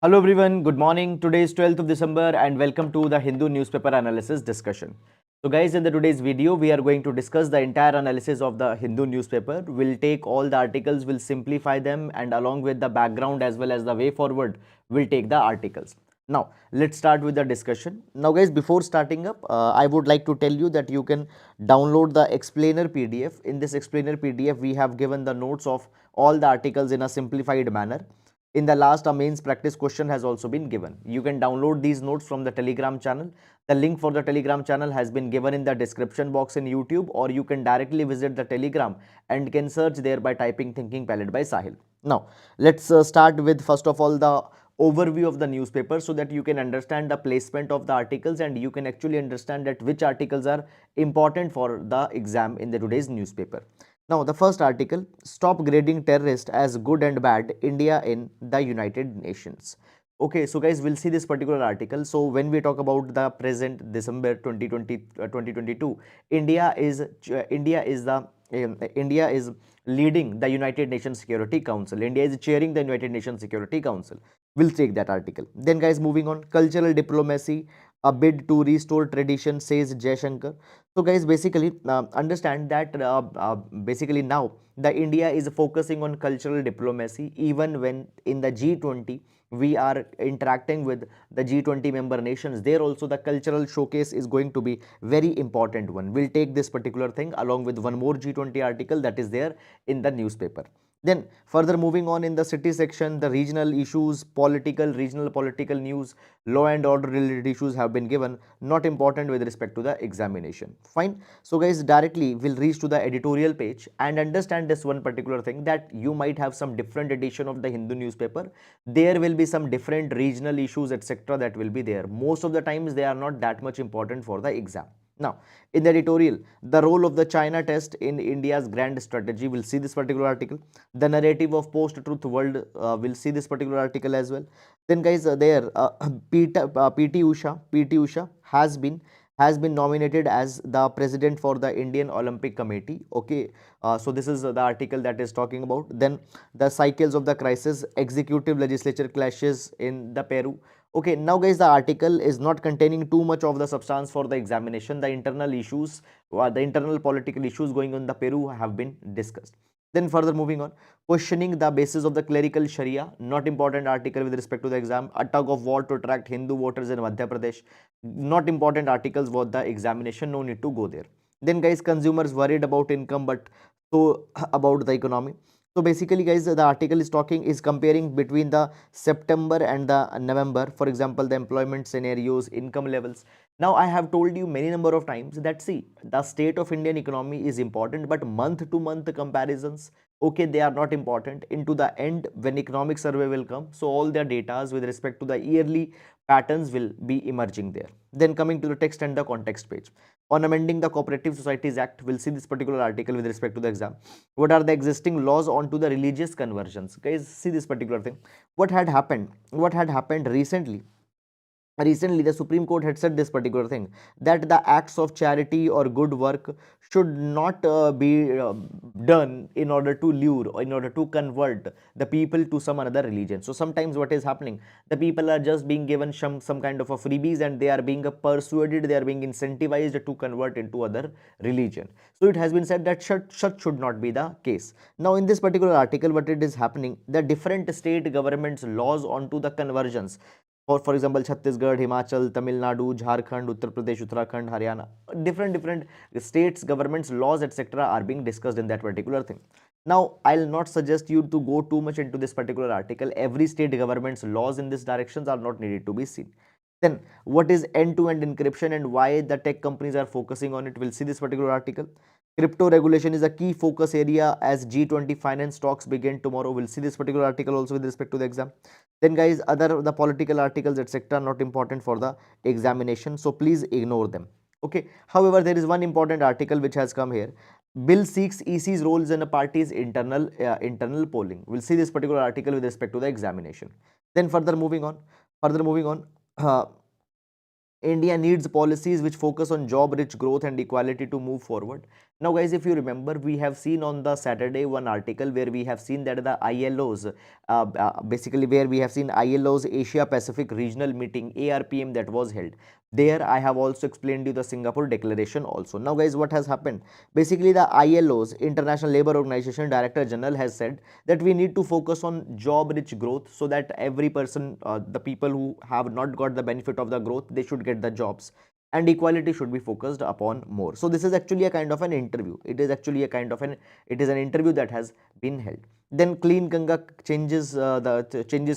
Hello everyone, good morning. Today is 12th of December and welcome to the Hindu newspaper analysis discussion. So guys, in the today's video, we are going to discuss the entire analysis of the Hindu newspaper. We'll take all the articles, we'll simplify them, and along with the background as well as the way forward, we'll take the articles. Now, let's start with the discussion. Now guys, before starting up, I would like to tell you that you can download the explainer PDF. In this explainer PDF, we have given the notes of all the articles in a simplified manner. In the last, a mains practice question has also been given. You can download these notes from the Telegram channel. The link for the Telegram channel has been given in the description box in YouTube, or you can directly visit the Telegram and can search there by typing Thinking Palette by Sahil. Now, let's start with first of all the overview of the newspaper so that you can understand the placement of the articles and you can actually understand that which articles are important for the exam in the today's newspaper. Now, the first article, stop grading terrorists as good and bad, India in the United Nations. Okay, so guys, we'll see this particular article. So when we talk about the present December 2022, India is leading the United Nations Security Council. India is chairing the United Nations Security Council. We'll take that article. Then guys, moving on, cultural diplomacy, a bid to restore tradition, says Jaishankar. So guys, basically understand that basically now the India is focusing on cultural diplomacy. Even when in the G20 we are interacting with the G20 member nations, there also the cultural showcase is going to be very important one. We'll take this particular thing along with one more G20 article that is there in the newspaper. Then further moving on in the city section, the regional issues, regional political news, law and order related issues have been given, not important with respect to the examination. Fine. So guys, directly we'll reach to the editorial page and understand this one particular thing, that you might have some different edition of the Hindu newspaper. There will be some different regional issues, etc. that will be there. Most of the times they are not that much important for the exam. Now, in the editorial, the role of the China test in India's grand strategy, we'll see this particular article. The narrative of post-truth world, we'll see this particular article as well. Then guys, PT Usha has been nominated as the president for the Indian Olympic Committee. Okay, so this is the article that is talking about. Then the cycles of the crisis, executive legislature clashes in the Peru. Okay, now guys, the article is not containing too much of the substance for the examination. The internal issues, the internal political issues going on in the Peru have been discussed. Then further moving on, questioning the basis of the clerical Sharia, not important article with respect to the exam. A tug of war to attract Hindu voters in Madhya Pradesh, not important articles for the examination, no need to go there. Then guys, consumers worried about income but so about the economy. So basically guys, the article is comparing between the September and the November, for example, the employment scenarios, income levels. Now I have told you many number of times that see, the state of Indian economy is important, but month to month comparisons, okay, they are not important. Into the end, when economic survey will come, so all their data with respect to the yearly patterns will be emerging there. Then coming to the text and the context page. On amending the Cooperative Societies Act, we'll see this particular article with respect to the exam. What are the existing laws onto the religious conversions? Guys, see this particular thing. What had happened recently the Supreme Court had said this particular thing, that the acts of charity or good work should not be done in order to lure or in order to convert the people to some another religion. So sometimes what is happening, the people are just being given some kind of a freebies and they are being persuaded, they are being incentivized to convert into other religion. So it has been said that such should not be the case. Now in this particular article, what it is happening, the different state governments laws onto the conversions, for example, Chhattisgarh, Himachal, Tamil Nadu, Jharkhand, Uttar Pradesh, Uttarakhand, Haryana, different states, governments, laws, etc. are being discussed in that particular thing. Now, I'll not suggest you to go too much into this particular article. Every state government's laws in this directions are not needed to be seen. Then, what is end-to-end encryption and why the tech companies are focusing on it? We'll see this particular article. Crypto regulation is a key focus area as G20 finance talks begin tomorrow. We'll see this particular article also with respect to the exam. Then guys, the political articles, etc. not important for the examination, so please ignore them. Okay, however, there is one important article which has come here. Bill seeks EC's roles in a party's internal polling. We'll see this particular article with respect to the examination. Then further moving on, uh, India needs policies which focus on job rich growth and equality to move forward. Now guys, if you remember, we have seen on the Saturday one article where we have seen that the ILO's basically where we have seen ILO's Asia Pacific Regional Meeting ARPM that was held. There I have also explained you the Singapore Declaration also. Now guys, what has happened? Basically the ILO's International Labour Organization Director General has said that we need to focus on job rich growth, so that every person, the people who have not got the benefit of the growth, they should get the jobs, and equality should be focused upon more. So this is actually a kind of an interview. It is actually a kind of an interview that has been held. Then clean Ganga changes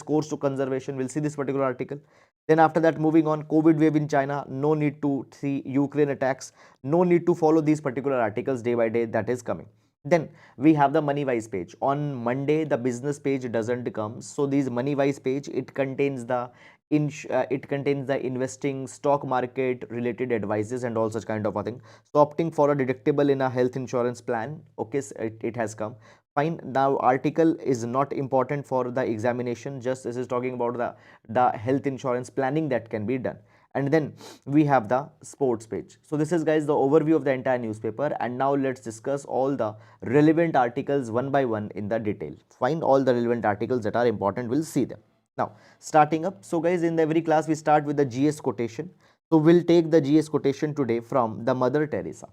course to conservation. We'll see this particular article. Then after that, moving on, COVID wave in China, no need to see Ukraine attacks, no need to follow these particular articles day by day, that is coming. Then we have the money wise page. On Monday the business page doesn't come, so these money wise page, it contains the investing, stock market related advices and all such kind of a thing. So opting for a deductible in a health insurance plan, okay, so it has come. Fine. Now article is not important for the examination, just this is talking about the health insurance planning that can be done. And then we have the sports page. So this is guys the overview of the entire newspaper, and now let's discuss all the relevant articles one by one in the detail. Find all the relevant articles that are important, we'll see them. Now starting up, so guys, in every class we start with the GS quotation. So we'll take the GS quotation today from the Mother Teresa.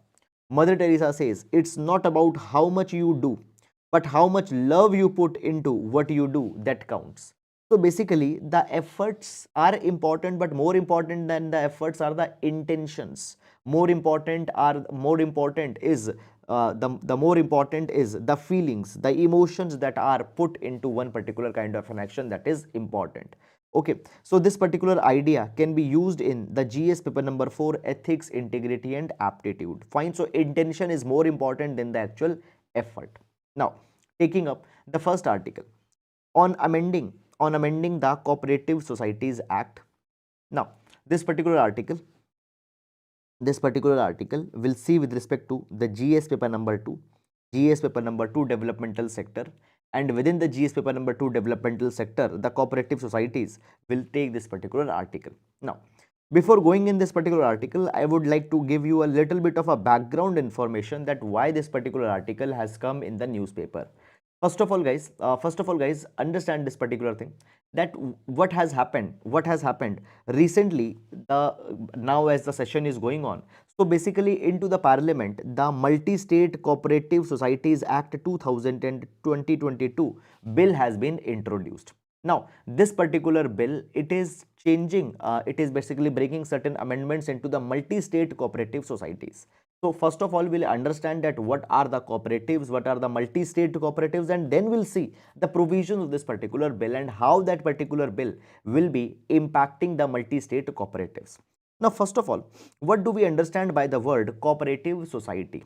Mother Teresa says, it's not about how much you do, but how much love you put into what you do that counts. So basically the efforts are important, but more important than the efforts are the intentions. More important is the more important is the feelings, the emotions that are put into one particular kind of an action, that is important. Okay, so this particular idea can be used in the GS paper number 4, ethics, integrity and aptitude. Fine. So intention is more important than the actual effort. Now taking up the first article on amending the Cooperative Societies Act. Now this particular article will see with respect to the GS paper number 2, developmental sector, and within the GS paper number 2 developmental sector, the cooperative societies will take this particular article. Now before going in this particular article, I would like to give you a little bit of a background information that why this particular article has come in the newspaper. First of all guys, understand this particular thing, that what has happened recently, now as the session is going on. So basically into the parliament, the Multi-State Cooperative Societies Act 2000 and 2022 bill has been introduced. Now this particular bill, it is changing, it is basically bringing certain amendments into the multi-state cooperative societies. So first of all, we'll understand that what are the cooperatives, what are the multi-state cooperatives, and then we'll see the provisions of this particular bill and how that particular bill will be impacting the multi-state cooperatives. Now, first of all, what do we understand by the word cooperative society?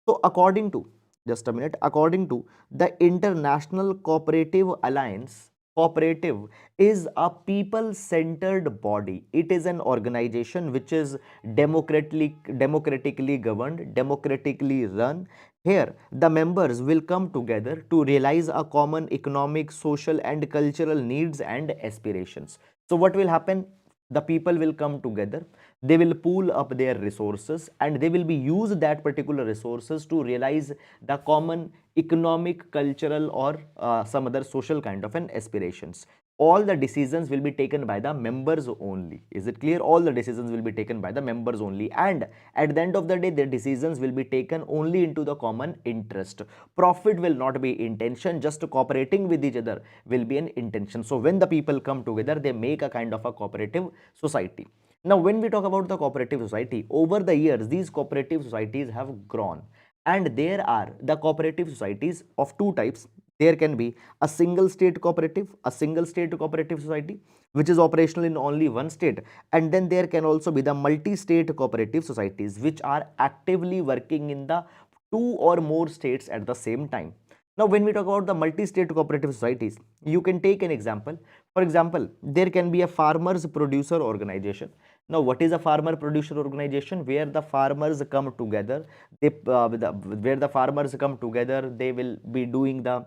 So according to, just a minute, according to the International Cooperative Alliance, cooperative is a people-centered body. It is an organization which is democratically governed, democratically run. Here, the members will come together to realize a common economic, social, and cultural needs and aspirations. So, what will happen? The people will come together, they will pool up their resources, and they will be use that particular resources to realize the common economic, cultural, or some other social kind of an aspirations. All the decisions will be taken by the members only. Is it clear? All the decisions will be taken by the members only, and at the end of the day, their decisions will be taken only into the common interest. Profit will not be intention, just cooperating with each other will be an intention. So when the people come together, they make a kind of a cooperative society. Now when we talk about the cooperative society, over the years these cooperative societies have grown, and there are the cooperative societies of two types. There can be a single state cooperative society which is operational in only one state, and then there can also be the multi-state cooperative societies which are actively working in the two or more states at the same time. Now when we talk about the multi-state cooperative societies, you can take an example. For example, there can be a farmers producer organization. Now what is a farmer producer organization? Where the farmers come together, they will be doing the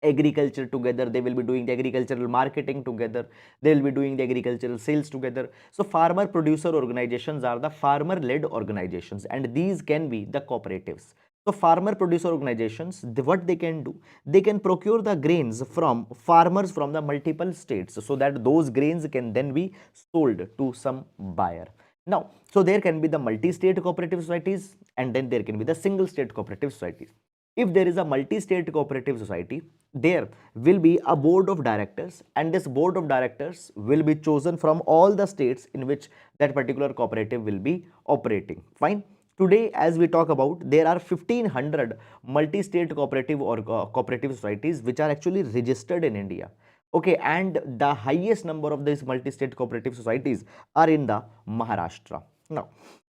agriculture together, they will be doing the agricultural marketing together, they will be doing the agricultural sales together. So farmer producer organizations are the farmer led organizations, and these can be the cooperatives. So farmer producer organizations, what they can do, they can procure the grains from farmers from the multiple states, so that those grains can then be sold to some buyer. Now, so there can be the multi-state cooperative societies, and then there can be the single state cooperative societies. If there is a multi-state cooperative society, there will be a board of directors, and this board of directors will be chosen from all the states in which that particular cooperative will be operating. Fine. Today, as we talk about, there are 1500 multi-state cooperative or cooperative societies which are actually registered in India. Okay, and the highest number of these multi-state cooperative societies are in the Maharashtra. Now,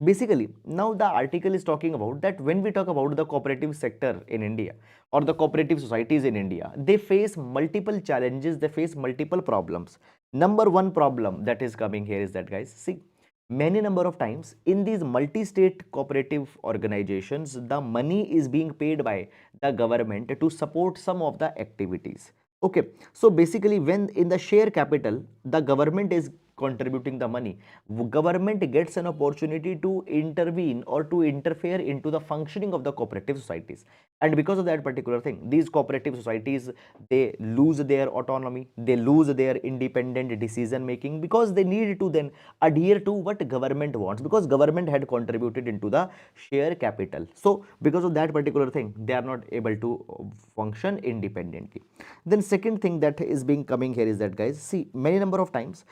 basically, now the article is talking about that when we talk about the cooperative sector in India or the cooperative societies in India, they face multiple challenges, they face multiple problems. Number one problem that is coming here is that, guys, see, many number of times in these multi-state cooperative organizations, the money is being paid by the government to support some of the activities. Okay, so basically when in the share capital, the government is contributing the money, government gets an opportunity to intervene or to interfere into the functioning of the cooperative societies. And because of that particular thing, these cooperative societies, they lose their autonomy, they lose their independent decision making, because they need to then adhere to what government wants, because government had contributed into the share capital. So because of that particular thing, they are not able to function independently. Then second thing that is being coming here is that, guys, see, many number of times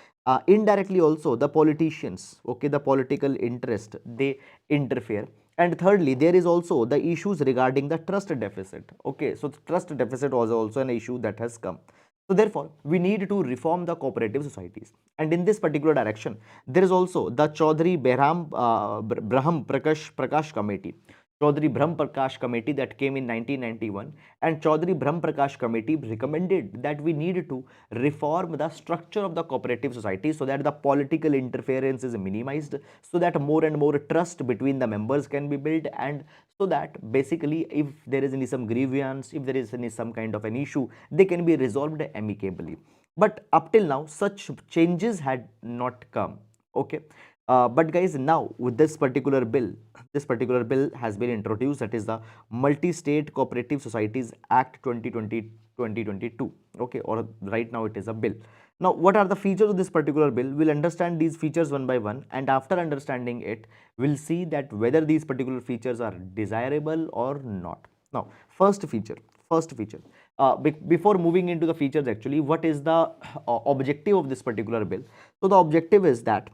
indirectly also the politicians, okay, the political interest, they interfere. And thirdly, there is also the issues regarding the trust deficit. Okay, so the trust deficit was also an issue that has come. So therefore, we need to reform the cooperative societies. And in this particular direction, there is also the Chaudhary Brahm Prakash Committee. Chaudhary Brahm Prakash Committee that came in 1991, and Chaudhary Brahm Prakash Committee recommended that we need to reform the structure of the cooperative society so that the political interference is minimized, so that more and more trust between the members can be built, and so that basically if there is any some grievance, if there is any some kind of an issue, they can be resolved amicably. But up till now, such changes had not come. Okay. But guys, now with this particular bill has been introduced, that is the Multi-State Cooperative Societies Act 2022. Okay, or right now it is a bill. Now, what are the features of this particular bill? We'll understand these features one by one, and after understanding it, we'll see that whether these particular features are desirable or not. Now, first feature. Before moving into the features, actually, what is the objective of this particular bill? So, the objective is that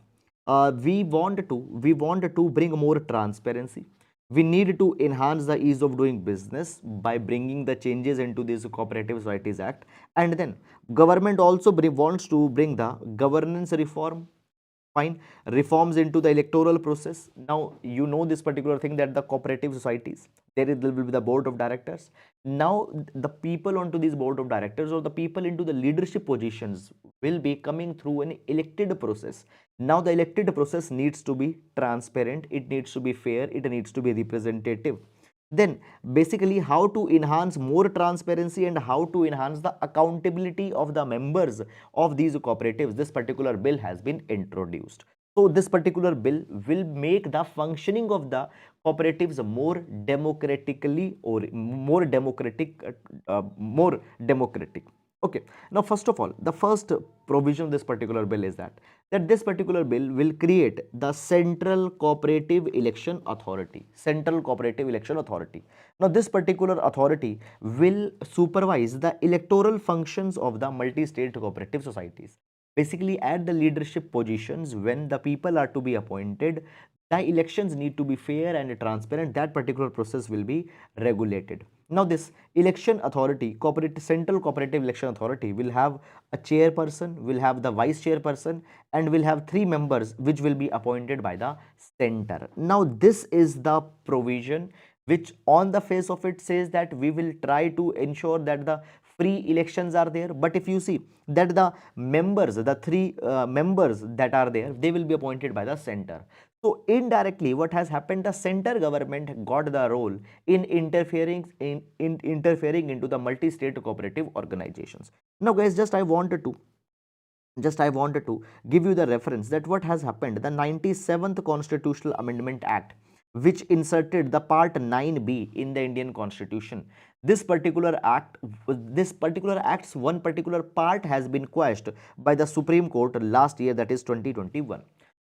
we want to bring more transparency. We need to enhance the ease of doing business by bringing the changes into this Cooperative Societies Act, and then government also wants to bring the governance reform. Fine. Reforms into the electoral process. Now you know this particular thing, that the cooperative societies, there will be the board of directors. Now the people onto this board of directors, or the people into the leadership positions, will be coming through an elected process. Now the elected process needs to be transparent, it needs to be fair, it needs to be representative. Then basically how to enhance more transparency and how to enhance the accountability of the members of these cooperatives, this particular bill has been introduced. So this particular bill will make the functioning of the cooperatives more democratically, or more democratic. Okay, now first of all, the first provision of this particular bill is that this particular bill will create the Central Cooperative Election Authority. Central Cooperative Election Authority. Now, this particular authority will supervise the electoral functions of the multi-state cooperative societies. Basically, at the leadership positions, when the people are to be appointed, the elections need to be fair and transparent. That particular process will be regulated. Now, this election authority, Central Cooperative Election Authority, will have a chairperson, will have the vice chairperson, and will have 3 members which will be appointed by the center. Now, this is the provision which on the face of it says that we will try to ensure that the free elections are there. But if you see that the members, the 3 members that are there, they will be appointed by the center. So indirectly, what has happened? The center government got the role in interfering into the multi-state cooperative organizations. Now, guys, just I wanted to give you the reference that what has happened. The 97th Constitutional Amendment Act, which inserted the Part 9B in the Indian Constitution. This particular act's one particular part has been quashed by the Supreme Court last year, that is 2021.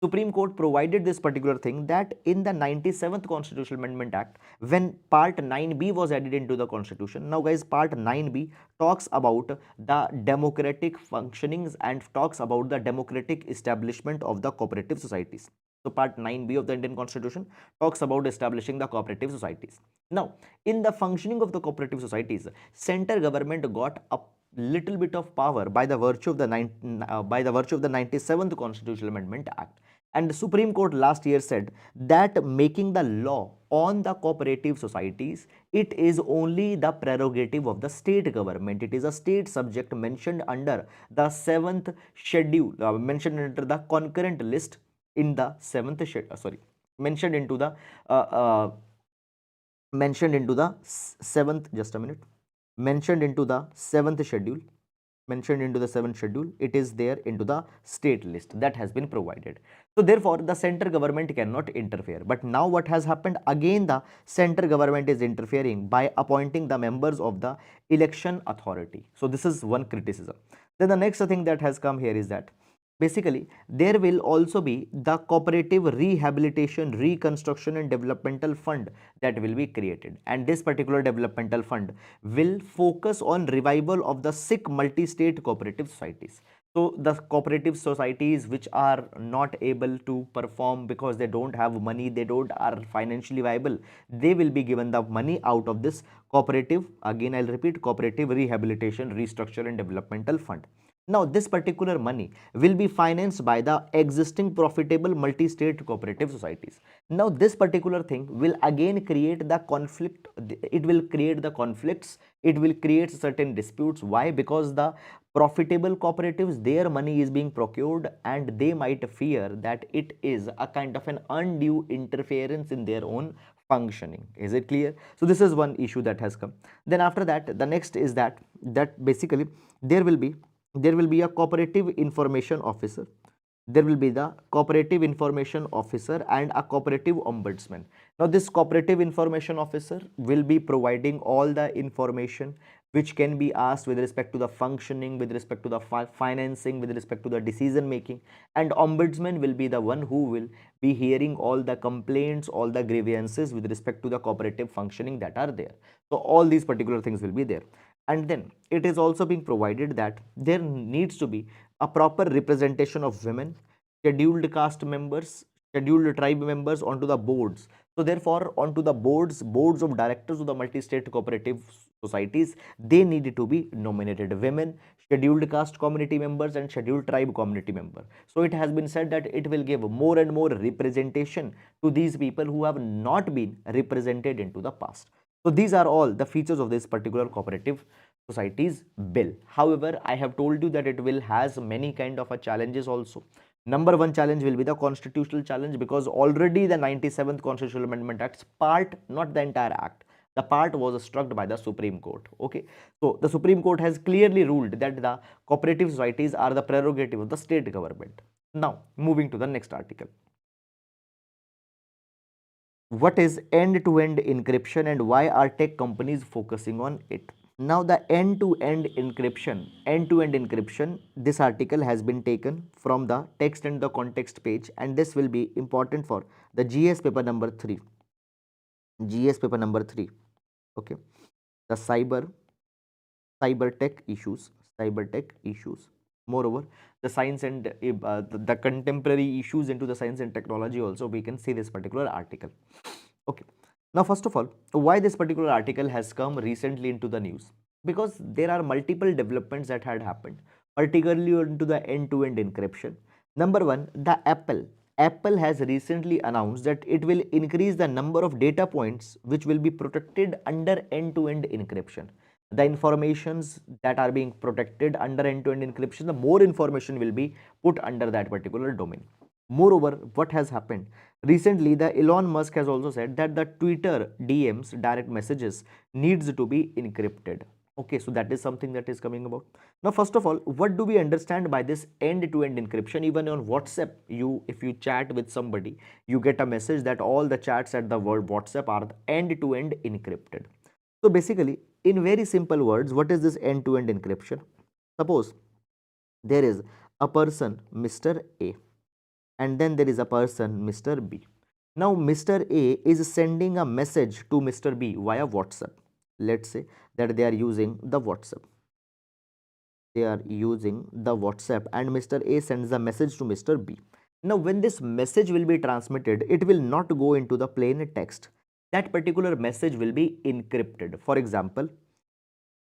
Supreme Court provided this particular thing that in the 97th Constitutional Amendment Act, when Part 9B was added into the Constitution, now guys, Part 9B talks about the democratic functionings and talks about the democratic establishment of the cooperative societies. So Part 9B of the Indian Constitution talks about establishing the cooperative societies. Now, in the functioning of the cooperative societies, center government got a little bit of power by the virtue of the 97th Constitutional Amendment Act. And the Supreme Court last year said that making the law on the cooperative societies, it is only the prerogative of the state government. It is a state subject mentioned under the 7th schedule, mentioned under the concurrent list in the 7th schedule, mentioned into the uh, uh, mentioned into the 7th, just a minute, mentioned into the 7th schedule, it is there into the state list that has been provided. So therefore the center government cannot interfere. But now what has happened, again the center government is interfering by appointing the members of the election authority. So this is one criticism. Then the next thing that has come here is that basically there will also be the Cooperative Rehabilitation, Reconstruction and Developmental Fund that will be created, and this particular developmental fund will focus on revival of the sick multi-state cooperative societies. So the cooperative societies which are not able to perform because they don't have money, they don't are financially viable, they will be given the money out of this cooperative, again I'll repeat, Cooperative Rehabilitation, Restructure and Developmental Fund. Now, this particular money will be financed by the existing profitable multi-state cooperative societies. Now, this particular thing will again create the conflict. It will create the conflicts. It will create certain disputes. Why? Because the profitable cooperatives, their money is being procured and they might fear that it is a kind of an undue interference in their own functioning. Is it clear? So, this is one issue that has come. Then after that, the next is that basically there will be a cooperative information officer, there will be the cooperative information officer and a cooperative ombudsman. Now this cooperative information officer will be providing all the information which can be asked with respect to the functioning, with respect to the financing, with respect to the decision making, and ombudsman will be the one who will be hearing all the complaints, all the grievances with respect to the cooperative functioning that are there. So all these particular things will be there. And then it is also being provided that there needs to be a proper representation of women, scheduled caste members, scheduled tribe members onto the boards. So therefore onto the boards of directors of the multi-state cooperative societies, they needed to be nominated women, scheduled caste community members and scheduled tribe community member. So it has been said that it will give more and more representation to these people who have not been represented into the past. So these are all the features of this particular cooperative societies bill. However, I have told you that it will has many kind of a challenges also. Number one challenge will be the constitutional challenge, because already the 97th Constitutional Amendment Act's part, not the entire act, the part was struck by the Supreme Court. Okay, so the Supreme Court has clearly ruled that the cooperative societies are the prerogative of the state government. Now, moving to the next article. What is end-to-end encryption and why are tech companies focusing on it? Now the end-to-end encryption, this article has been taken from the text and the context page, and this will be important for the GS paper number 3. GS paper number 3. Okay. The cyber tech issues. Moreover, the science and the contemporary issues into the science and technology also, we can see this particular article. Okay. Now, first of all, why this particular article has come recently into the news? Because there are multiple developments that had happened, particularly into the end-to-end encryption. Number one, the Apple has recently announced that it will increase the number of data points which will be protected under end-to-end encryption. The informations that are being protected under end-to-end encryption, the more information will be put under that particular domain. Moreover, what has happened recently, the Elon Musk has also said that the Twitter DMs, direct messages, needs to be encrypted. Okay, so that is something that is coming about. Now, first of all, what do we understand by this end-to-end encryption? Even on WhatsApp, if you chat with somebody, you get a message that all the chats at the word WhatsApp are end-to-end encrypted. So basically, in very simple words, what is this end-to-end encryption? Suppose there is a person, Mr. A, and then there is a person, Mr. B. Now, Mr. A is sending a message to Mr. B via WhatsApp. Let's say that they are using the WhatsApp. They are using the WhatsApp, and Mr. A sends a message to Mr. B. Now, when this message will be transmitted, it will not go into the plain text. That particular message will be encrypted. For example,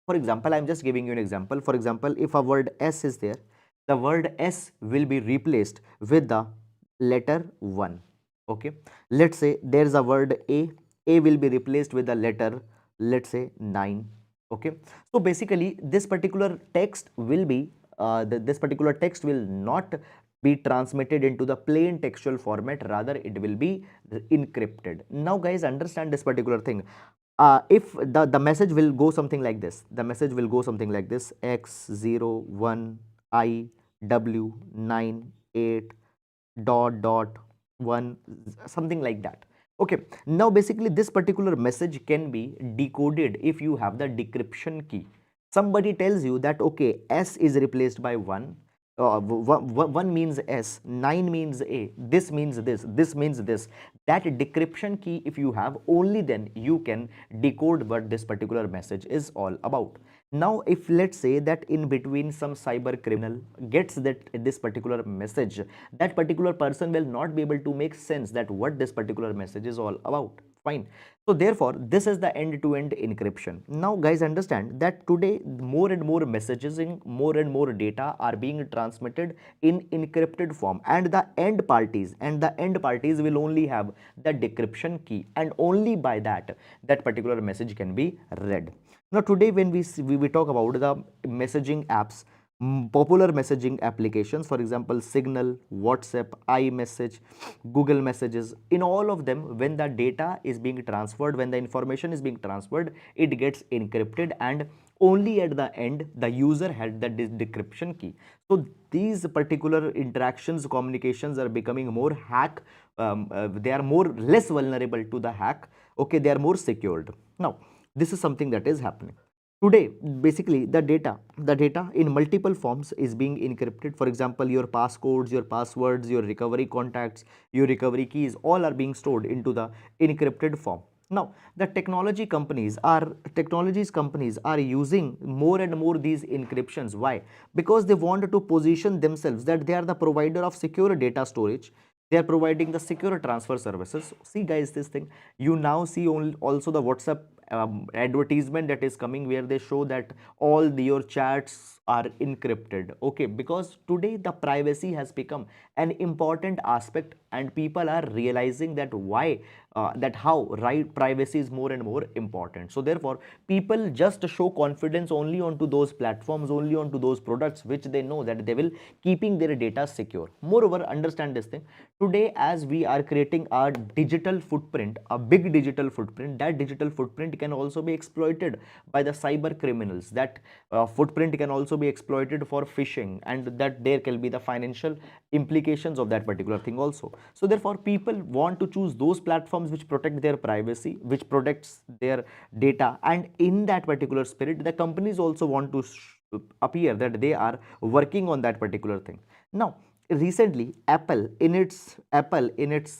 I'm just giving you an example. For example, if a word S is there, the word S will be replaced with the letter 1. Okay. Let's say there's a word A will be replaced with the letter, let's say 9. Okay. So basically, this particular text will be, this particular text will not be transmitted into the plain textual format, rather it will be encrypted. Now guys, understand this particular thing. If the message will go something like this, the message will go something like this: x01 I w 98 dot dot 1, something like that. Okay, now basically this particular message can be decoded if you have the decryption key. Somebody tells you that okay, S is replaced by 1, 1 means S, 9 means A, this means this means this. That decryption key, if you have, only then you can decode what this particular message is all about. Now, if let's say that in between some cyber criminal gets this particular message, that particular person will not be able to make sense that what this particular message is all about. Fine. So therefore, this is the end-to-end encryption. Now, guys, understand that today more and more messaging, more and more data are being transmitted in encrypted form, and the end parties will only have the decryption key, and only by that particular message can be read. Now, today when we talk about the messaging apps, popular messaging applications, for example, Signal, WhatsApp, iMessage, Google Messages, in all of them, when the data is being transferred, when the information is being transferred, it gets encrypted, and only at the end the user had the decryption key. So these particular interactions, communications are becoming more they are more less vulnerable to the hack. Okay, they are more secured. Now, this is something that is happening today. Basically, the data in multiple forms is being encrypted. For example, your passcodes, your passwords, your recovery contacts, your recovery keys, all are being stored into the encrypted form. Now, the technologies companies are using more and more these encryptions. Why? Because they want to position themselves that they are the provider of secure data storage. They are providing the secure transfer services. See guys, this thing, you now see also the WhatsApp advertisement that is coming, where they show that your chats are encrypted. Okay, because today the privacy has become an important aspect, and people are realizing that how right privacy is more and more important. So therefore, people just show confidence only onto those platforms, only onto those products which they know that they will keeping their data secure. Moreover, understand this thing, today as we are creating a digital footprint, a big digital footprint, that digital footprint can also be exploited by the cyber criminals. That footprint can also be exploited for phishing, and that there can be the financial implications of that particular thing also. So therefore, people want to choose those platforms which protect their privacy, which protects their data, and in that particular spirit, the companies also want to appear that they are working on that particular thing. Now, recently, Apple in its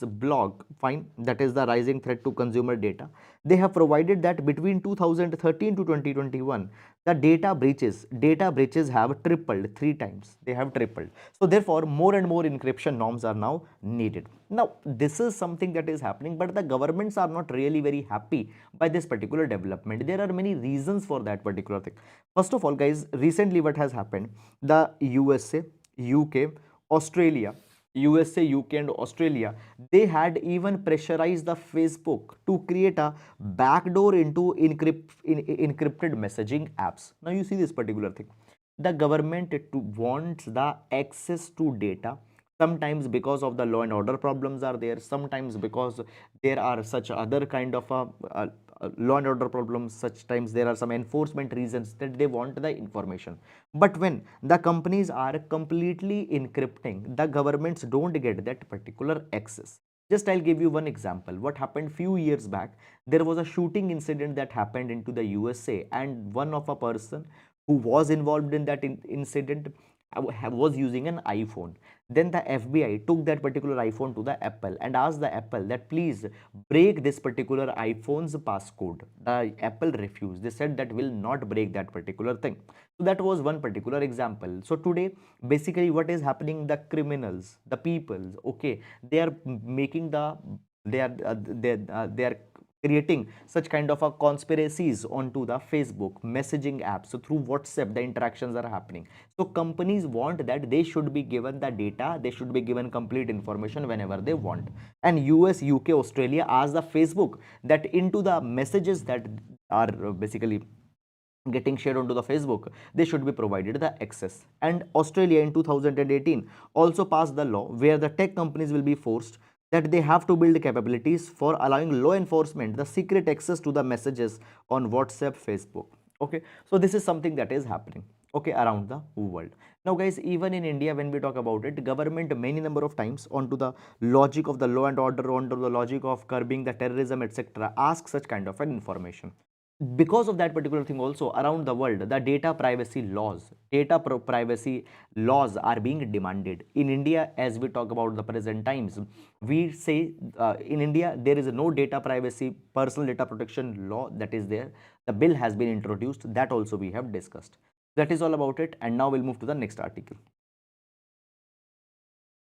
blog, fine, that is the rising threat to consumer data, they have provided that between 2013 to 2021, the data breaches have tripled 3 times. They have tripled. So therefore, more and more encryption norms are now needed. Now, this is something that is happening, but the governments are not really very happy by this particular development. There are many reasons for that particular thing. First of all, guys, recently what has happened, the USA, UK, Australia, USA, UK, and Australia, they had even pressurized the Facebook to create a backdoor into encrypted messaging apps. Now, you see this particular thing. The government wants the access to data. sometimes because of the law and order problems are there, sometimes because there are such other kind of law and order problems, such times there are some enforcement reasons that they want the information. But when the companies are completely encrypting, the governments don't get that particular access. Just I'll give you one example. What happened few years back, there was a shooting incident that happened into the USA, and one of a person who was involved in that incident was using an iPhone. Then the FBI took that particular iPhone to the Apple and asked the Apple that please break this particular iPhone's passcode. The Apple refused. They said that will not break that particular thing. So that was one particular example. So today, basically what is happening, the criminals, the people, okay, they are making the they are creating such kind of a conspiracies onto the Facebook messaging apps. So through WhatsApp the interactions are happening. So companies want that they should be given the data, they should be given complete information whenever they want. And US, UK, Australia ask the Facebook that into the messages that are basically getting shared onto the Facebook, they should be provided the access. And Australia in 2018 also passed the law where the tech companies will be forced that they have to build capabilities for allowing law enforcement the secret access to the messages on WhatsApp, Facebook. Okay, so this is something that is happening, okay, around the world. Now guys, even in India, when we talk about it, government many number of times onto the logic of the law and order, onto the logic of curbing the terrorism, etc., ask such kind of an information. Because of that particular thing also around the world, the privacy laws are being demanded. In India, as we talk about the present times, we say in India there is no data privacy, personal data protection law that is there. The bill has been introduced, that also we have discussed. That is all about it. And now we'll move to the next article.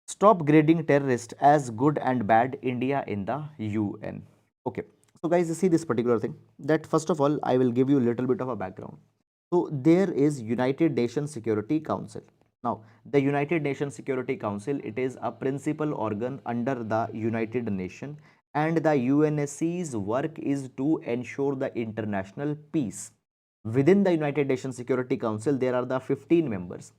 Stop grading terrorists as good and bad, India in the UN. Okay, so guys, you see this particular thing, that first of all I will give you a little bit of a background. So there is United Nations Security Council. Now the United Nations Security Council, it is a principal organ under the United Nations, and the UNSC's work is to ensure the international peace. Within the United Nations Security Council, there are the 15 members.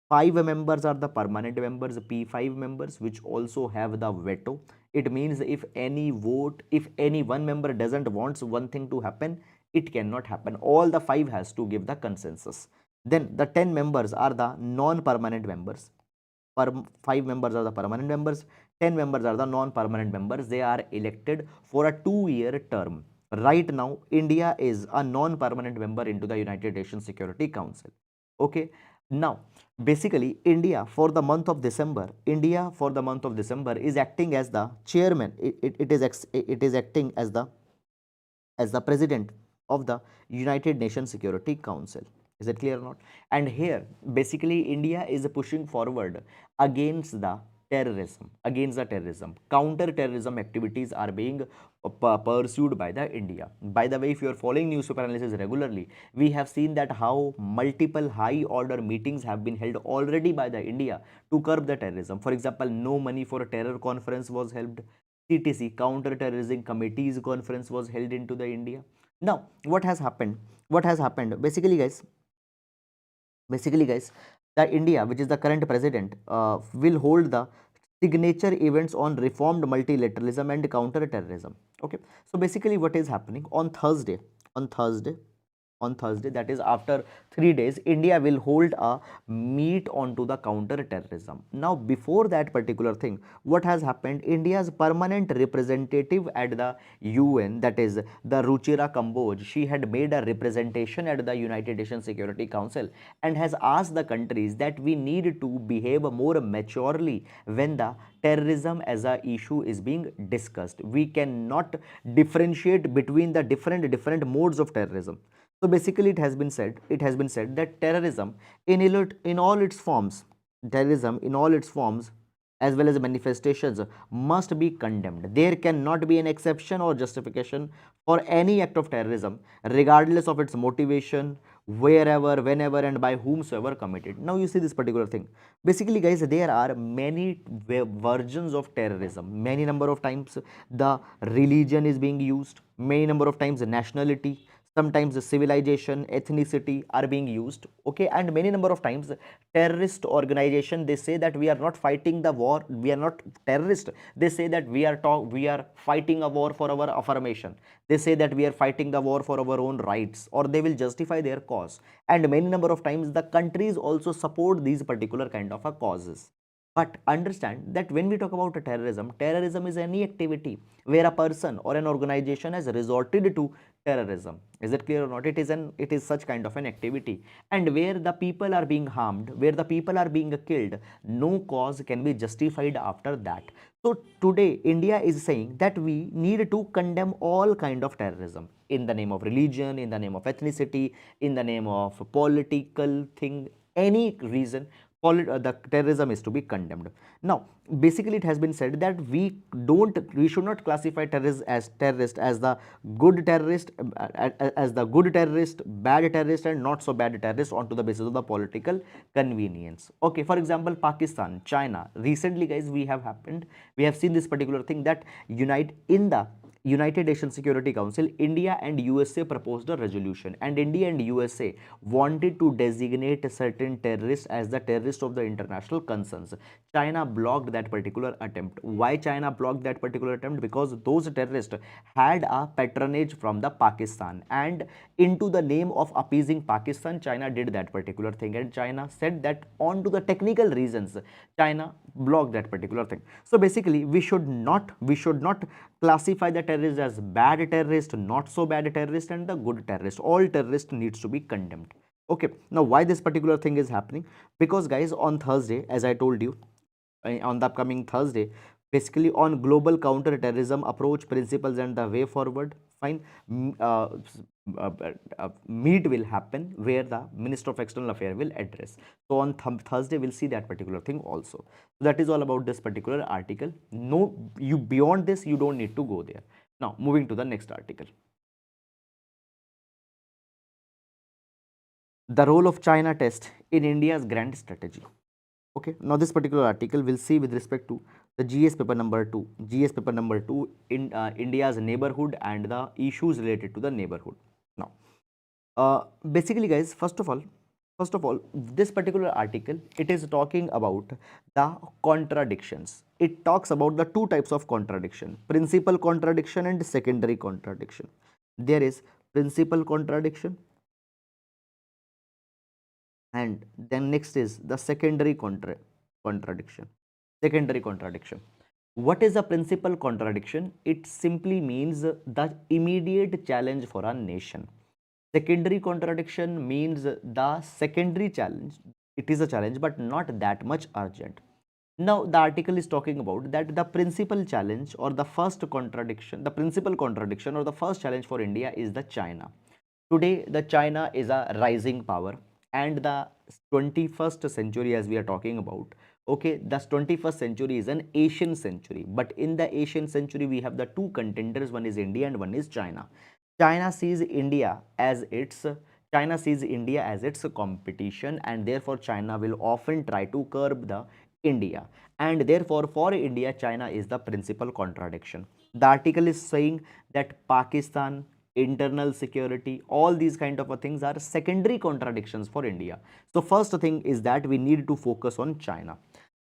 5 members are the permanent members, P5 members, which also have the veto. It means if any vote, if any one member doesn't want one thing to happen, it cannot happen. All the 5 has to give the consensus. Then the 10 members are the non-permanent members. 5 members are the permanent members, 10 members are the non-permanent members. They are elected for a 2-year term. Right now, India is a non-permanent member into the United Nations Security Council. Okay. Now, basically, India for the month of December is acting as the chairman. It is acting as the president of the United Nations Security Council. Is it clear or not? And here, basically, India is pushing forward against the terrorism. Counter-terrorism activities are being pursued by the India. By the way, if you are following newspaper analysis regularly, we have seen that how multiple high-order meetings have been held already by the India to curb the terrorism. For example, no money for a terror conference was held. CTC, Counter-Terrorism Committee's conference was held into the India. Now, what has happened? Basically guys, the India, which is the current president, will hold the signature events on reformed multilateralism and counter-terrorism. Okay, so basically what is happening on Thursday, that is after 3 days, India will hold a meet onto the counter terrorism. Now before that particular thing, what has happened, India's permanent representative at the UN, that is the Ruchira Kamboj, she had made a representation at the United Nations Security Council and has asked the countries that we need to behave more maturely when the terrorism as a issue is being discussed. We cannot differentiate between the different modes of terrorism. So basically it has been said that in all its forms, terrorism in all its forms as well as manifestations must be condemned. There cannot be an exception or justification for any act of terrorism, regardless of its motivation, wherever, whenever, and by whomsoever committed. Now you see this particular thing. Basically, guys, there are many versions of terrorism. Many number of times the religion is being used. Many number of times nationality. sometimes the civilization, ethnicity are being used, okay. And many number of times terrorist organization, they say that we are not fighting the war, we are not terrorist, they say that we are fighting a war for our affirmation, they say that we are fighting the war for our own rights, or they will justify their cause. And many number of times the countries also support these particular kind of a causes. But understand that when we talk about a terrorism, terrorism is any activity where a person or an organization has resorted to terrorism. Is it clear or not? It is such kind of an activity, and where the people are being harmed, where the people are being killed, no cause can be justified after that. So today India is saying that we need to condemn all kind of terrorism in the name of religion, in the name of ethnicity, in the name of political thing, any reason. The terrorism is to be condemned. Now, basically, it has been said that we should not classify terrorist as the good terrorist, as the good terrorist, bad terrorist, and not so bad terrorist onto the basis of the political convenience. Okay, for example, Pakistan, China. Recently, guys, we have seen this particular thing that unite in the United Nations Security Council, India and USA proposed a resolution, and India and USA wanted to designate a certain terrorist as the terrorist of the international concerns. China blocked that particular attempt. Why China blocked that particular attempt? Because those terrorists had a patronage from the Pakistan, and into the name of appeasing Pakistan, China did that particular thing, and China said that on to the technical reasons, China blocked that particular thing. So basically, we should not classify the terrorist as bad terrorist, not so bad terrorist, and the good terrorist. All terrorist needs to be condemned. Okay, now why this particular thing is happening? Because guys, on Thursday, as I told you, on the upcoming Thursday, basically on global counter-terrorism approach principles and the way forward, fine, meet will happen where the Minister of External Affairs will address. So on Thursday, we'll see that particular thing also. So that is all about this particular article. No, you beyond this, you don't need to go there. Now, moving to the next article. The role of China test in India's grand strategy. Okay, now this particular article will see with respect to the GS paper number 2 in India's neighborhood and the issues related to the neighborhood. Now, basically, guys, first of all, this particular article, it is talking about the contradictions. It talks about the two types of contradiction: principal contradiction and secondary contradiction. There is principal contradiction, and then next is the contradiction. Secondary contradiction. What is a principal contradiction? It simply means the immediate challenge for a nation. Secondary contradiction means the secondary challenge. It is a challenge, but not that much urgent. Now, the article is talking about that the principal challenge or the first contradiction, the principal contradiction or the first challenge for India is the China. Today, the China is a rising power, and the 21st century, as we are talking about, okay, the 21st century is an Asian century, but in the Asian century, we have the two contenders, one is India and one is China. China sees India as its China sees India as its competition, and therefore China will often try to curb the India, and therefore for India, China is the principal contradiction. The article is saying that Pakistan, internal security, all these kind of things are secondary contradictions for India. So first thing is that we need to focus on China.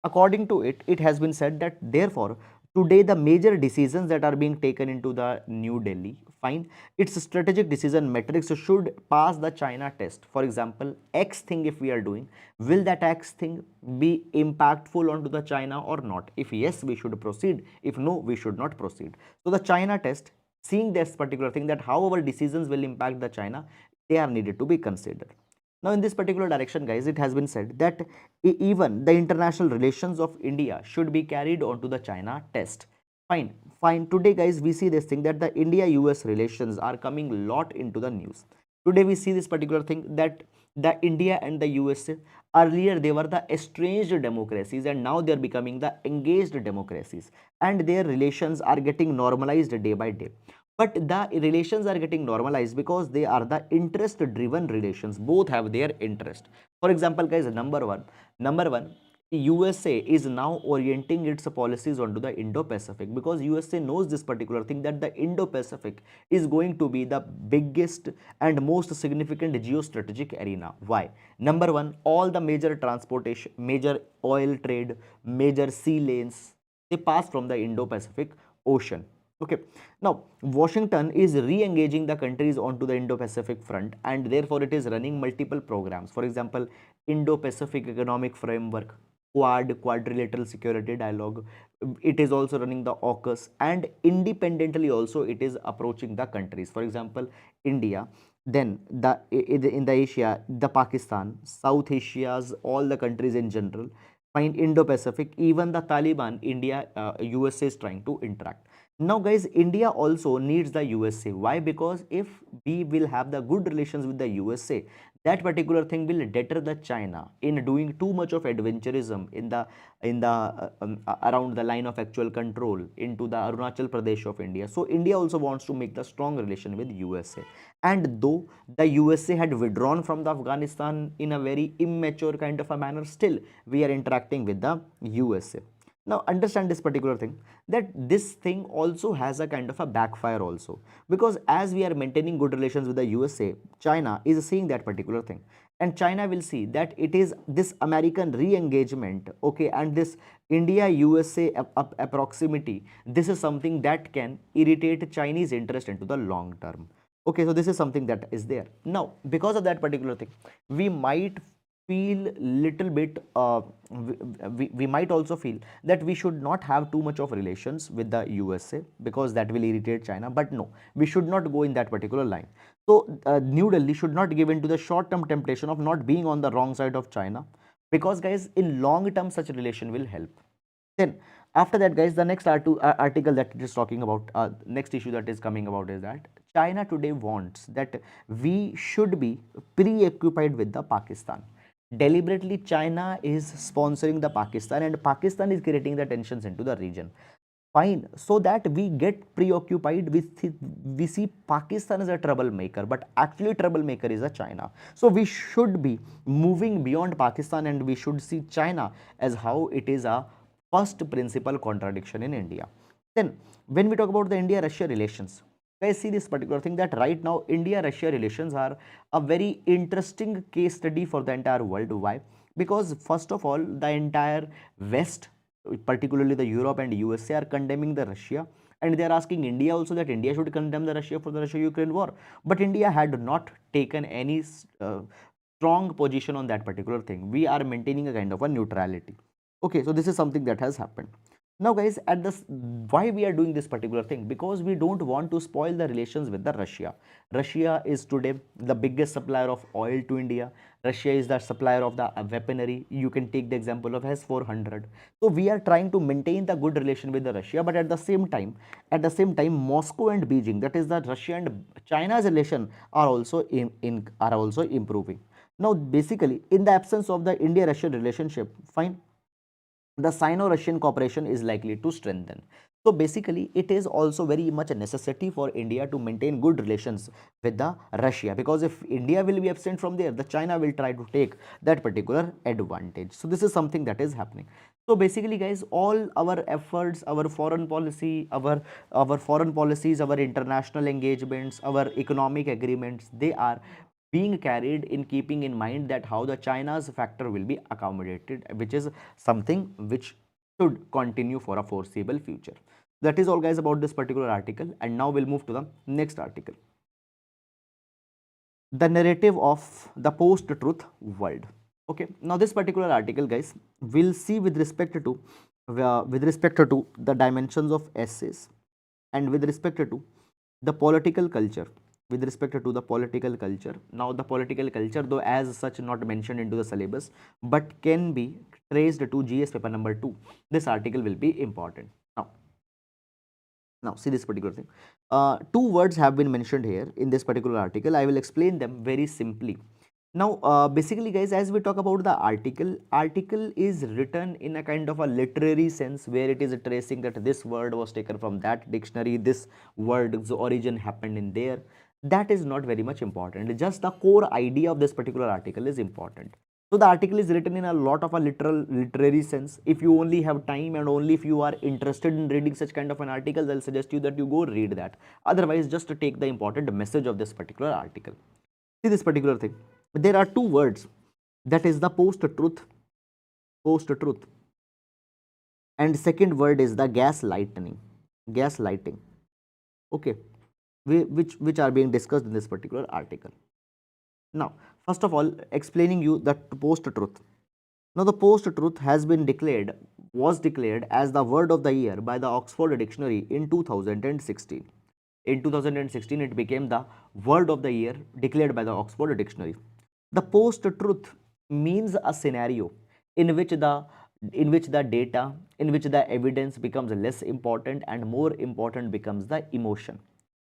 According to it, it has been said that therefore today the major decisions that are being taken into the New Delhi, fine, its strategic decision metrics should pass the China test. For example, X thing if we are doing, will that X thing be impactful onto the China or not? If yes, we should proceed. If no, we should not proceed. So the China test, seeing this particular thing, that how our decisions will impact the China, they are needed to be considered. Now, in this particular direction, guys, it has been said that even the international relations of India should be carried on to the China test. Fine, fine. Today, guys, we see this thing that the India-US relations are coming a lot into the news. Today, we see this particular thing that the India and the USA, earlier they were the estranged democracies, and now they are becoming the engaged democracies, and their relations are getting normalized day by day. But the relations are getting normalized because they are the interest driven relations. Both have their interest. For example, guys, number one, USA is now orienting its policies onto the Indo-Pacific, because USA knows this particular thing, that the Indo-Pacific is going to be the biggest and most significant geostrategic arena. Why? Number one, all the major transportation, major oil trade, major sea lanes, they pass from the Indo-Pacific Ocean. Okay. Now, Washington is re-engaging the countries onto the Indo-Pacific front, and therefore it is running multiple programs. For example, Indo-Pacific Economic Framework, quadrilateral security dialogue. It is also running the AUKUS, and independently also it is approaching the countries. For example, India, then in the Asia, the Pakistan, South Asia's all the countries in general, fine, Indo-Pacific, even the Taliban, India, USA is trying to interact. Now guys, India also needs the USA. Why? Because if we will have the good relations with the USA, that particular thing will deter the China in doing too much of adventurism in the around the line of actual control into the Arunachal Pradesh of India. So India also wants to make the strong relation with USA. And though the USA had withdrawn from the Afghanistan in a very immature kind of a manner, still we are interacting with the USA. Now understand this particular thing, that this thing also has a kind of a backfire also, because as we are maintaining good relations with the USA, China is seeing that particular thing, and China will see that it is this American re-engagement, okay, and this India USA proximity, this is something that can irritate Chinese interest into the long term. Okay, so this is something that is there. Now because of that particular thing, we might feel little bit we might also feel that we should not have too much of relations with the USA, because that will irritate China. But no, we should not go in that particular line. So New Delhi should not give in to the short term temptation of not being on the wrong side of China, because guys, in long term such relation will help. Then after that guys, the next article that it is talking about, next issue that is coming about is that China today wants that we should be preoccupied with the Pakistan. Deliberately China is sponsoring the Pakistan, and Pakistan is creating the tensions into the region. Fine, so that we get preoccupied with it, we see Pakistan as a troublemaker, but actually troublemaker is a China. So we should be moving beyond Pakistan, and we should see China as how it is a first principal contradiction in India. Then when we talk about the India Russia relations, guys, see this particular thing, that right now India Russia relations are a very interesting case study for the entire world. Why? Because first of all, the entire West, particularly the Europe and USA, are condemning the Russia, and they are asking India also that India should condemn the Russia for the Russia-Ukraine war. But India had not taken any strong position on that particular thing. We are maintaining a kind of a neutrality. Okay, so this is something that has happened. Now guys, at this, why we are doing this particular thing? Because we don't want to spoil the relations with the Russia. Russia is today the biggest supplier of oil to India. Russia is the supplier of the weaponry. You can take the example of S-400. So we are trying to maintain the good relation with the Russia, but at the same time, Moscow and Beijing, that is the Russia and China's relation, are also are also improving. Now basically, in the absence of the India-Russia relationship, fine, the Sino-Russian cooperation is likely to strengthen. So basically, it is also very much a necessity for India to maintain good relations with the Russia, because if India will be absent from there, the China will try to take that particular advantage. So this is something that is happening. So basically, guys, all our efforts, our foreign policy, our foreign policies, our international engagements, our economic agreements, they are being carried in keeping in mind that how the China's factor will be accommodated, which is something which should continue for a foreseeable future. That is all guys about this particular article, and now we'll move to the next article. The narrative of the post-truth world. Okay, now this particular article, guys, we'll see with respect to the dimensions of essays, and with respect to the political culture, now the political culture, though as such not mentioned into the syllabus, but can be traced to GS paper number 2, this article will be important. Now see this particular thing, two words have been mentioned here in this particular article. I will explain them very simply. Now basically guys, as we talk about the article is written in a kind of a literary sense, where it is tracing that this word was taken from that dictionary, this word's origin happened in there. That is not very much important. Just the core idea of this particular article is important. So the article is written in a lot of a literary sense. If you only have time and only if you are interested in reading such kind of an article, I'll suggest you that you go read that. Otherwise, just to take the important message of this particular article. See this particular thing. There are two words, that is the post-truth, and second word is the gaslighting. Okay, which are being discussed in this particular article. Now, first of all, explaining you the post-truth. Now, the post-truth was declared as the word of the year by the Oxford Dictionary in 2016. In 2016, it became the word of the year declared by the Oxford Dictionary. The post-truth means a scenario in which the data, in which the evidence becomes less important and more important becomes the emotion.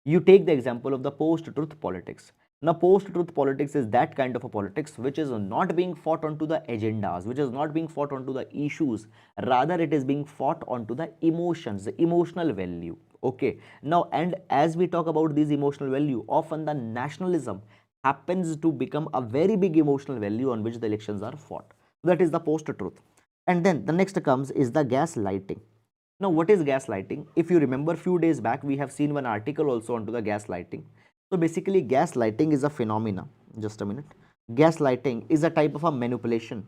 You take the example of the post-truth politics. Now, post-truth politics is that kind of a politics which is not being fought onto the agendas, which is not being fought onto the issues. Rather, it is being fought onto the emotions, the emotional value. Okay. Now, and as we talk about these emotional value, often the nationalism happens to become a very big emotional value on which the elections are fought. That is the post-truth. And then the next comes is the gaslighting. Now, what is gaslighting? If you remember, few days back, we have seen one article also onto the gaslighting. So basically, gaslighting is a phenomena. Just a minute. Gaslighting is a type of a manipulation.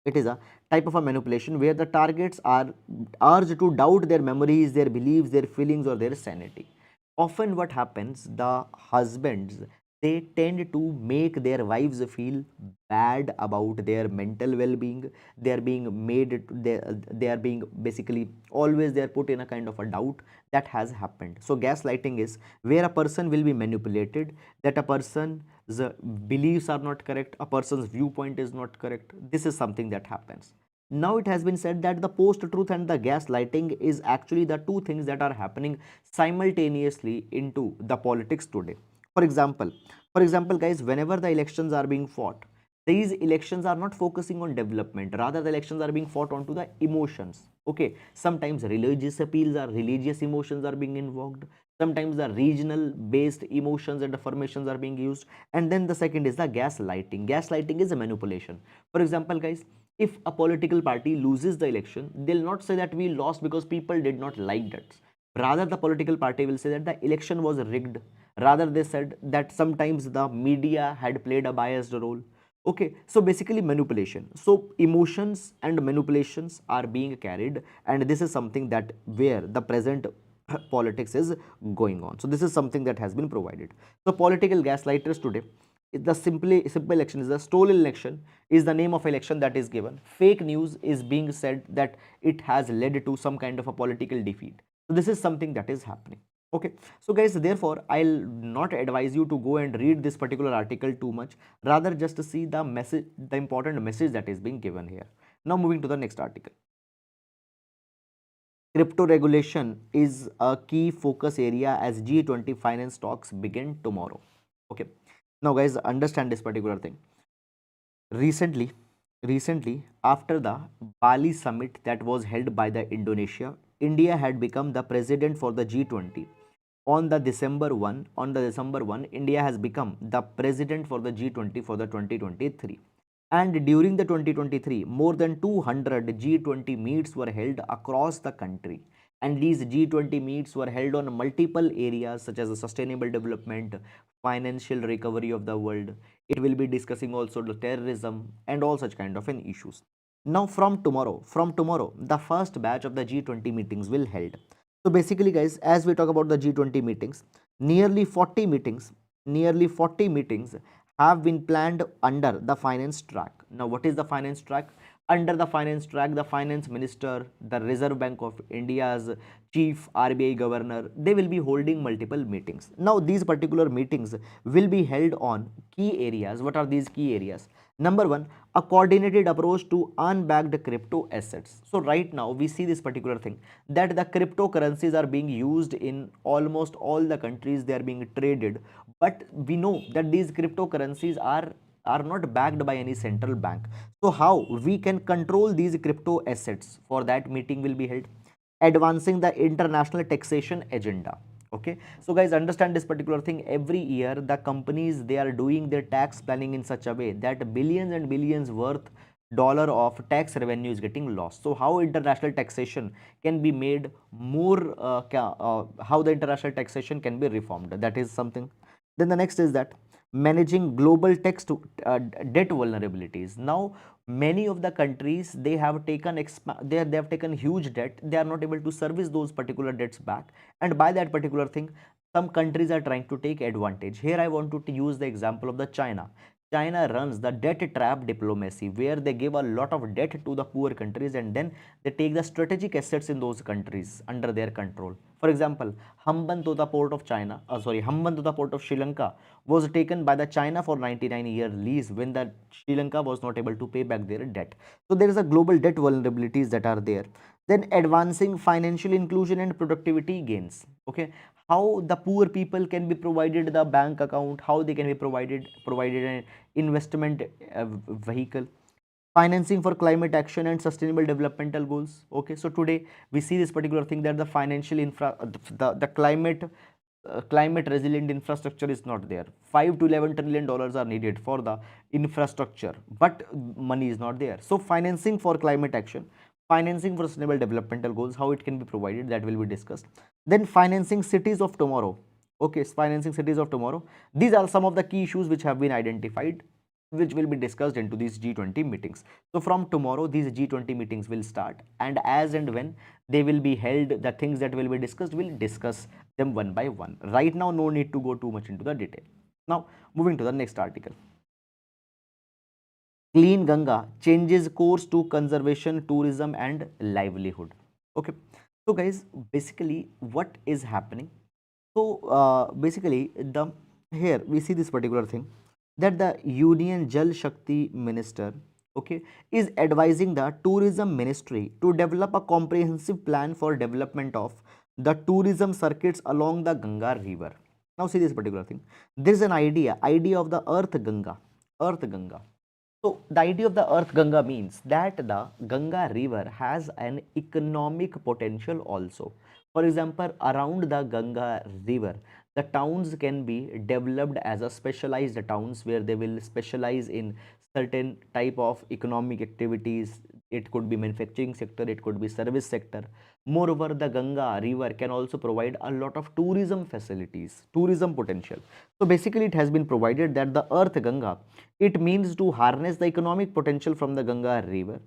It is a type of a manipulation where the targets are urged to doubt their memories, their beliefs, their feelings, or their sanity. Often, what happens, the husbands, they tend to make their wives feel bad about their mental well-being. They are being made, they are being basically always they are put in a kind of a doubt that has happened. So gaslighting is where a person will be manipulated, that a person's beliefs are not correct, a person's viewpoint is not correct. This is something that happens. Now it has been said that the post-truth and the gaslighting is actually the two things that are happening simultaneously into the politics today. For example, guys, whenever the elections are being fought, these elections are not focusing on development. Rather, the elections are being fought onto the emotions. Okay, sometimes religious appeals or religious emotions are being invoked. Sometimes the regional based emotions and affirmations are being used. And then the second is the gaslighting. Gaslighting is a manipulation. For example, guys, if a political party loses the election, they'll not say that we lost because people did not like that. Rather, the political party will say that the election was rigged. Rather, they said that sometimes the media had played a biased role. Okay, so basically manipulation. So emotions and manipulations are being carried, and this is something that where the present politics is going on. So this is something that has been provided. So political gaslighters today, the simple election is the stolen election is the name of election that is given. Fake news is being said that it has led to some kind of a political defeat. So this is something that is happening. Okay, so guys, therefore I'll not advise you to go and read this particular article too much. Rather, just to see the message, the important message that is being given here. Now moving to the next article. Crypto regulation is a key focus area as G20 finance talks begin tomorrow. Okay, now guys, understand this particular thing. Recently, after the Bali summit that was held by the Indonesia, India had become the president for the G20. On the December 1, India has become the president for the G20 for the 2023. And during the 2023, more than 200 G20 meets were held across the country. And these G20 meets were held on multiple areas such as sustainable development, financial recovery of the world. It will be discussing also the terrorism and all such kind of an issues. Now from tomorrow, the first batch of the G20 meetings will held. So basically, guys, as we talk about the G20 meetings, nearly 40 meetings have been planned under the finance track. Now, what is the finance track? Under the finance track, the finance minister, the Reserve Bank of India's chief RBI governor, they will be holding multiple meetings. Now, these particular meetings will be held on key areas. What are these key areas? Number one, a coordinated approach to unbacked crypto assets. So right now we see this particular thing that the cryptocurrencies are being used in almost all the countries, they are being traded, but we know that these cryptocurrencies are not backed by any central bank. So how we can control these crypto assets? For that, meeting will be held. Advancing the international taxation agenda. Okay, so guys, understand this particular thing. Every year the companies, they are doing their tax planning in such a way that billions and billions worth dollar of tax revenue is getting lost. So how international taxation can be made more, how the international taxation can be reformed, that is something. Then the next is that managing global tax to, debt vulnerabilities. Now many of the countries, they have taken they have taken huge debt, they are not able to service those particular debts back, and by that particular thing, some countries are trying to take advantage. Here I want to use the example of the China. China runs the debt trap diplomacy, where they give a lot of debt to the poor countries and then they take the strategic assets in those countries under their control. For example, Hambantota port of China, Hambantota port of Sri Lanka was taken by the China for 99-year lease when the Sri Lanka was not able to pay back their debt. So there is a global debt vulnerabilities that are there. Then advancing financial inclusion and productivity gains. Okay, how the poor people can be provided the bank account, how they can be provided an investment vehicle, financing for climate action and sustainable developmental goals. Okay, so today we see this particular thing that the financial infra, the climate resilient infrastructure is not there. 5 to 11 trillion dollars are needed for the infrastructure, but money is not there. So financing for climate action, financing for sustainable developmental goals, how it can be provided, that will be discussed. Then financing cities of tomorrow. Okay, financing cities of tomorrow. These are some of the key issues which have been identified, which will be discussed into these G20 meetings. So from tomorrow, these G20 meetings will start, and as and when they will be held, the things that will be discussed, we'll discuss them one by one. Right now, no need to go too much into the detail. Now, moving to the next article. Clean Ganga changes course to conservation, tourism, and livelihood. Okay, so guys, basically, what is happening? So basically, the here we see this particular thing that the Union Jal Shakti Minister, okay, is advising the Tourism Ministry to develop a comprehensive plan for development of the tourism circuits along the Ganga River. Now see this particular thing. There is an idea of the Earth Ganga. So the idea of the Earth Ganga means that the Ganga River has an economic potential also. For example, around the Ganga River, the towns can be developed as a specialized towns where they will specialize in certain type of economic activities. It could be manufacturing sector, it could be service sector. Moreover, the Ganga River can also provide a lot of tourism facilities, tourism potential. So basically, it has been provided that the Earth Ganga, it means to harness the economic potential from the Ganga River.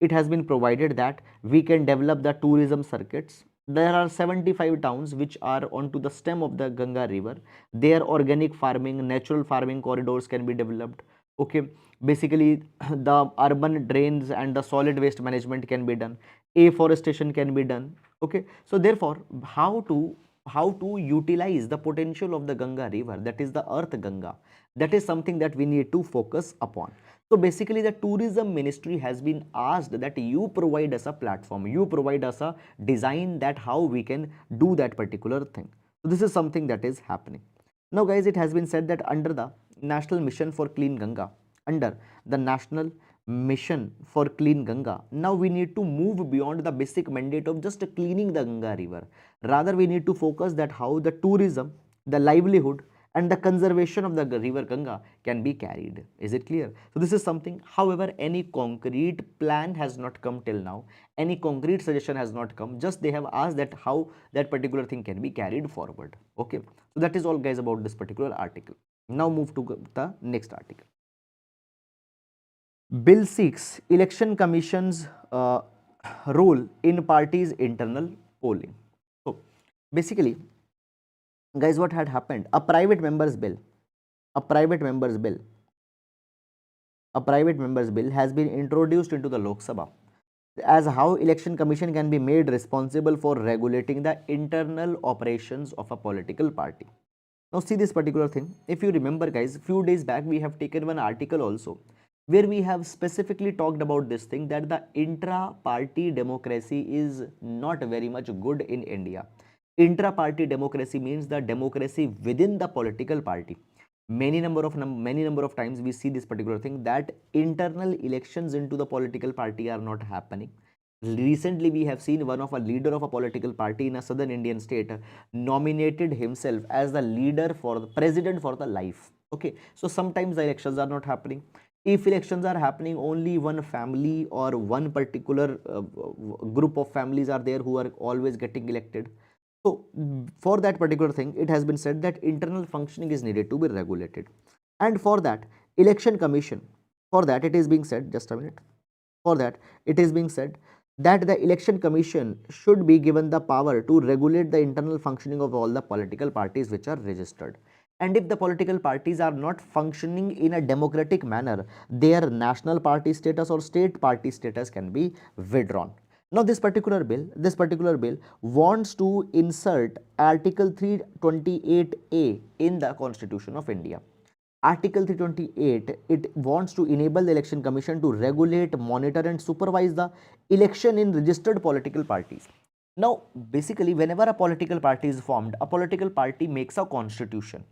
It has been provided that we can develop the tourism circuits. There are 75 towns which are onto the stem of the Ganga River. Their organic farming, natural farming corridors can be developed. Okay, basically the urban drains and the solid waste management can be done. Afforestation can be done. Okay, so therefore, how to utilize the potential of the Ganga River, that is the Earth Ganga, that is something that we need to focus upon. So basically, the tourism ministry has been asked that you provide us a platform, you provide us a design that how we can do that particular thing. So this is something that is happening. Now guys, it has been said that under the National Mission for Clean Ganga, under the National Mission for Clean Ganga, now we need to move beyond the basic mandate of just cleaning the Ganga River. Rather, we need to focus that how the tourism, the livelihood, and the conservation of the river Ganga can be carried. Is it clear? So this is something. However, any concrete plan has not come till now. Any concrete suggestion has not come. Just they have asked that how that particular thing can be carried forward. Okay. So that is all guys about this particular article. Now move to the next article. Bill seeks election commission's role in parties' internal polling. So basically, guys, what had happened? A private member's bill, a private member's bill has been introduced into the Lok Sabha as how election commission can be made responsible for regulating the internal operations of a political party. Now see this particular thing. If you remember guys, few days back we have taken one article also where we have specifically talked about this thing that the intra-party democracy is not very much good in India. Intra-party democracy means the democracy within the political party. Many number of times we see this particular thing that internal elections into the political party are not happening. Recently, we have seen one of a leader of a political party in a southern Indian state nominated himself as the leader for the president for the life. Okay, so sometimes the elections are not happening. If elections are happening, only one family or one particular group of families are there who are always getting elected. So, for that particular thing, it has been said that internal functioning is needed to be regulated. And for that, election commission, for that, it is being said, just a minute, for that, it is being said that the election commission should be given the power to regulate the internal functioning of all the political parties which are registered. And if the political parties are not functioning in a democratic manner, their national party status or state party status can be withdrawn. Now this particular bill wants to insert Article 328A in the Constitution of India. Article 328, it wants to enable the election commission to regulate, monitor and supervise the election in registered political parties. Now, basically, whenever a political party is formed, a political party makes a constitution.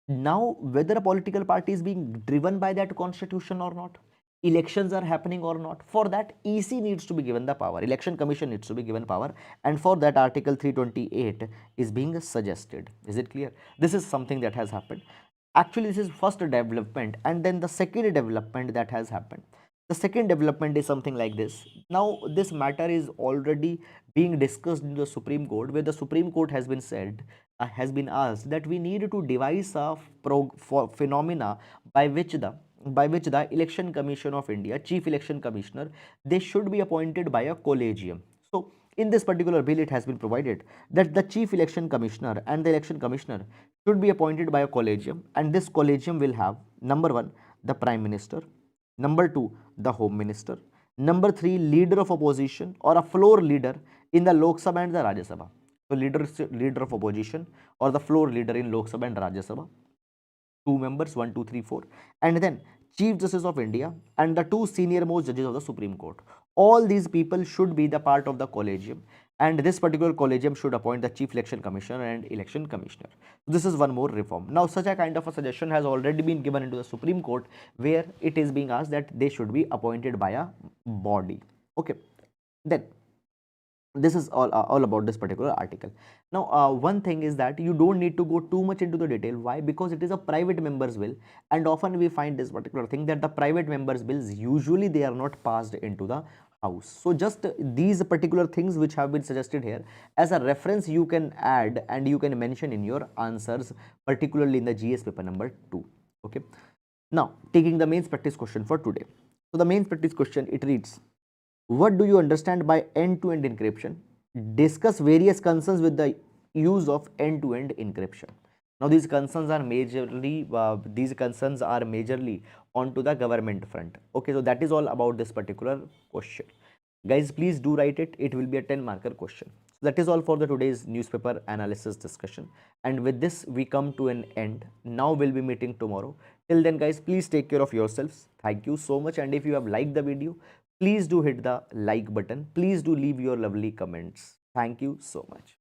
Now, whether a political party is being driven by that constitution or not, elections are happening or not, for that EC needs to be given the power, election commission needs to be given power, and for that Article 328 is being suggested. Is it clear? This is something that has happened. Actually, this is first development, and then the second development that has happened. The second development is something like this. Now, this matter is already being discussed in the Supreme Court, where the Supreme Court has been said, has been asked that we need to devise a phenomena by which the Election Commission of India, Chief Election Commissioner, they should be appointed by a collegium. So, in this particular bill, it has been provided that the Chief Election Commissioner and the Election Commissioner should be appointed by a collegium, and this collegium will have number one, the Prime Minister, number two, the Home Minister, number three, leader of opposition or a floor leader in the Lok Sabha and the Rajya Sabha. So, leader of opposition or the floor leader in Lok Sabha and Rajya Sabha, two members, 1, 2, 3, 4, and then Chief Justice of India and the two senior most judges of the Supreme Court. All these people should be the part of the collegium, and this particular collegium should appoint the Chief Election Commissioner and Election Commissioner. This is one more reform. Now, such a kind of a suggestion has already been given into the Supreme Court, where it is being asked that they should be appointed by a body. Okay, then this is all about this particular article. Now, one thing is that you don't need to go too much into the detail. Why? Because it is a private members bill, and often we find this particular thing that the private members bills usually they are not passed into the house. So just these particular things which have been suggested here as a reference you can add and you can mention in your answers, particularly in the GS paper number 2. Okay, now taking the mains practice question for today. So the mains practice question, it reads, what do you understand by end-to-end encryption? Discuss various concerns with the use of end-to-end encryption. Now, these concerns are majorly onto the government front. Okay, so that is all about this particular question. Guys, please do write it. It will be a 10-marker question. So that is all for the today's newspaper analysis discussion. And with this, we come to an end. Now we'll be meeting tomorrow. Till then, guys, please take care of yourselves. Thank you so much. And if you have liked the video, please do hit the like button. Please do leave your lovely comments. Thank you so much.